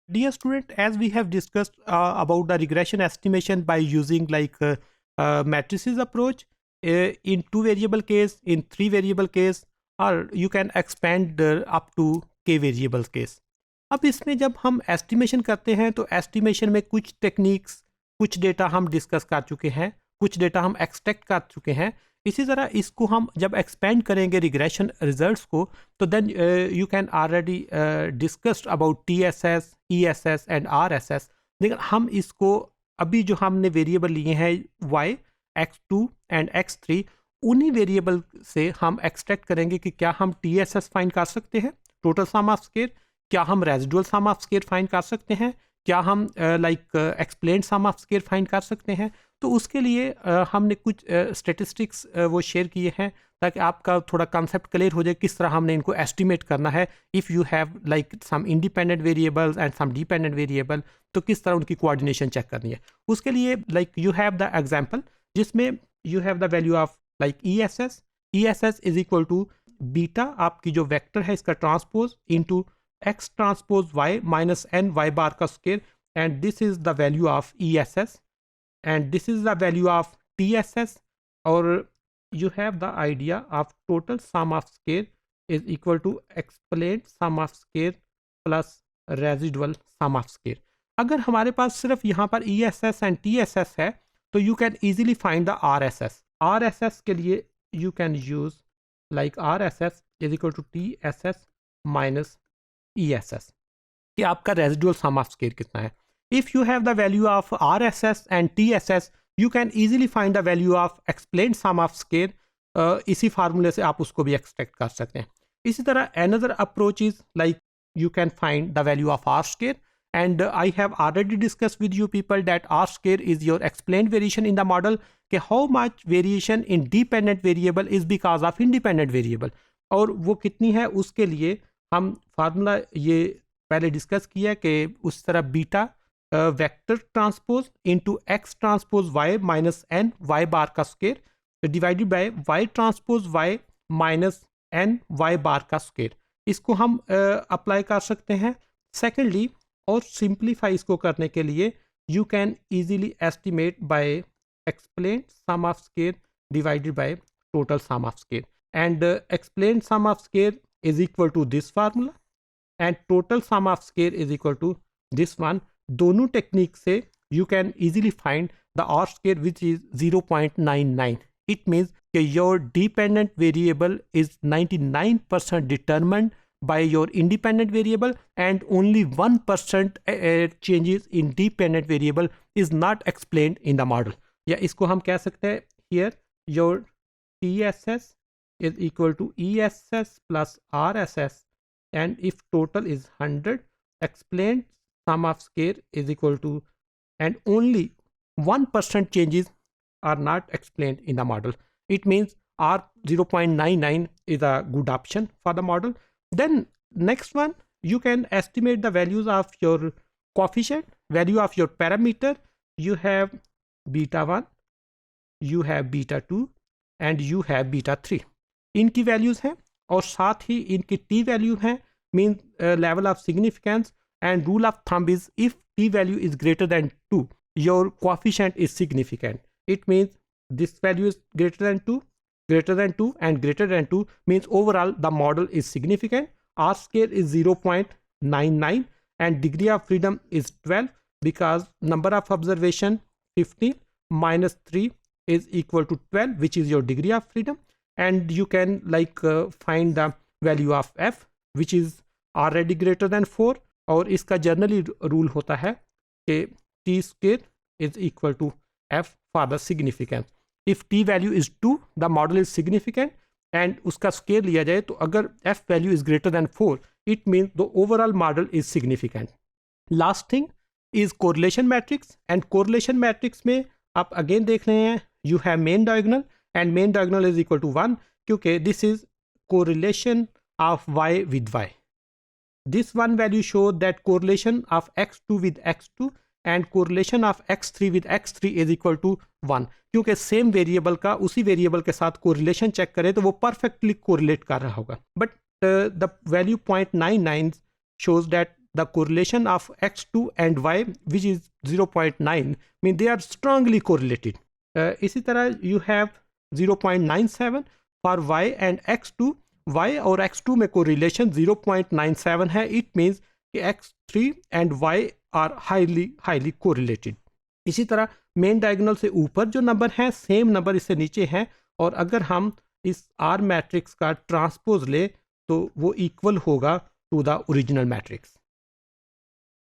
Dear student, as we have discussed about the regression estimation by using matrices approach in two variable case, in three variable case, or you can expand up to k variable case. अब इसमें जब हम estimation करते हैं तो estimation में कुछ techniques, कुछ डेटा हम डिस्कस कर चुके हैं, कुछ डेटा हम एक्सट्रैक्ट कर चुके हैं. इसी तरह इसको हम जब एक्सपेंड करेंगे रिग्रेशन रिजल्ट्स को, तो then you can already discussed about TSS, ESS and RSS. लेकिन हम इसको अभी जो हमने वेरिएबल लिए हैं y, x2 एंड x3, उन्हीं वेरिएबल से हम एक्सट्रैक्ट करेंगे कि क्या हम TSS फाइंड कर सकते हैं, टोटल सम ऑफ स्क्वायर, क्या हम residual sum of square find कर सकते हैं, क्या हम explained sum of square find कर सकते हैं. तो उसके लिए हमने कुछ स्टेटिस्टिक्स वो शेयर किए हैं ताकि आपका थोड़ा कंसेप्ट क्लियर हो जाए किस तरह हमने इनको एस्टिमेट करना है. If you have like some independent variables and some dependent variable, तो किस तरह उनकी कोऑर्डिनेशन चेक करनी है. उसके लिए like you have the example जिसमें you have the value of like ESS is equal to beta, आपकी जो वेक्टर है इसका transpose, into x transpose y minus n y bar का square, and this is the value of ESS and this is the value of TSS, or you have the idea of total sum of square is equal to explained sum of square plus residual sum of square. अगर हमारे पास सिर्फ यहाँ पर ESS and TSS है तो you can easily find the RSS के लिए you can use like RSS is equal to TSS minus ESS, कि आपका residual sum of square कितना है. If you have the value of RSS and TSS, you can easily find the value of explained sum of square. इसी फार्मूले से आप उसको भी एक्सट्रैक्ट कर सकते हैं. इसी तरह another approach is like you can find the value of R square, and I have already discussed with you people that R square is your explained variation in the model, कि how much variation in dependent variable is because of independent variable, और वो कितनी है उसके लिए हम formula ये पहले डिस्कस किया कि उस तरह beta vector transpose into x transpose y minus n y bar का square divided bye y transpose y minus n y bar का स्क्वायर. इसको हम अप्लाई कर सकते हैं. सेकेंडली, और सिंप्लीफाई इसको करने के लिए you can easily estimate by explain sum of square divided by total sum of square, and explain sum of square is equal to this formula and total sum of square is equal to this one. दोनों technique से you can easily find the R square which is 0.99. It means कि your dependent variable is 99% determined by your independent variable and only 1% changes in dependent variable is not explained in the model. या इसको हम कह सकते हैं here your TSS is equal to ESS plus RSS, and if total is 100, explained sum of square is equal to, and only 1% changes are not explained in the model. It means R 0.99 is a good option for the model. Then next one, you can estimate the values of your coefficient, value of your parameter. You have beta 1, you have beta 2 and you have beta 3. इनकी values हैं और साथ ही इनकी t value है, mean level of significance, and rule of thumb is if t value is greater than 2, your coefficient is significant. It means this value is greater than 2 and greater than 2 means overall the model is significant. R square is 0.99 and degree of freedom is 12 because number of observation 15 minus 3 is equal to 12, which is your degree of freedom. And you can find the value of f which is already greater than 4, और इसका generally rule होता है कि t square is equal to f for the significance. If t value is 2 the model is significant, and उसका square लिया जाए तो अगर f value is greater than 4 it means the overall model is significant. Last thing is correlation matrix, and correlation matrix में आप again देख रहे हैं you have main diagonal and main diagonal is equal to 1, क्योंकि this is correlation of y with y. This one value shows that correlation of x2 with x2 and correlation of x3 with x3 is equal to 1, क्योंकि same variable का उसी variable के साथ correlation check करें तो वो perfectly correlate कर रहा होगा. But the value 0.99 shows that the correlation of x2 and y which is 0.9 mean they are strongly correlated. इसी तरह you have 0.97 for y and x2. y और x2 में correlation 0.97 है. It means कि x3 and y are highly correlated. इसी तरह main diagonal से ऊपर जो नंबर हैं सेम नंबर इससे नीचे हैं, और अगर हम इस R मैट्रिक्स का ट्रांसपोज ले तो वो इक्वल होगा टू द ओरिजिनल मैट्रिक्स.